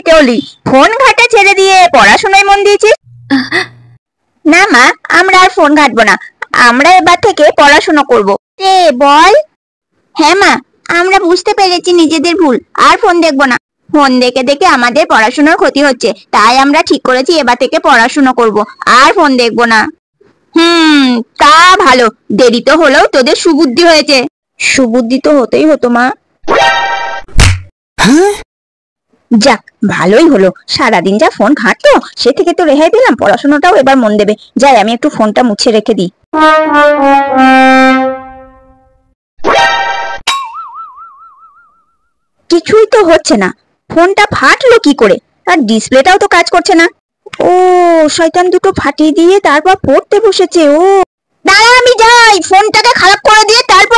থেকে হলি? ফোন ঘাটা ছেড়ে দিয়ে পড়াশোনায় মন দিয়েছিস? না মা, আমরা আর ফোন ঘাটবো না। আমরা এবার থেকে পড়াশোনা করব। কে বল? হ্যাঁ মা, আমরা বুঝতে পেরেছি নিজেদের ভুল, আর ফোন দেখবো না। ফোন দেখে দেখে আমাদের পড়াশোনার ক্ষতি হচ্ছে, তাই আমরা ঠিক করেছি এবার থেকে পড়াশোনা করব, আর ফোন দেখবো না। হুম, তা ভালো। দেরি তো হলেও তোদের সুবুদ্ধি হয়েছে। সুবুদ্ধি তো হতেই হতো মা। যাক, ভালোই হলো। সারাদিন যা ফোন ঘাঁটতো, সে থেকে তো রেহাই পেলাম। পড়াশোনাটাও এবার মন দেবে। যাই, আমি একটু ফোনটা মুছে রেখে দিই। কিছুই তো হচ্ছে না। ফোনটা ফাটলো কি করে? আর ডিসপ্লেটাও তো কাজ করছে না। ও, শয়তান দুটো ফাটিয়ে দিয়ে তারপর পড়তে বসেছে। ও দাঁড়া, আমি যাই, ফোনটাকে খারাপ করে দিয়ে তারপর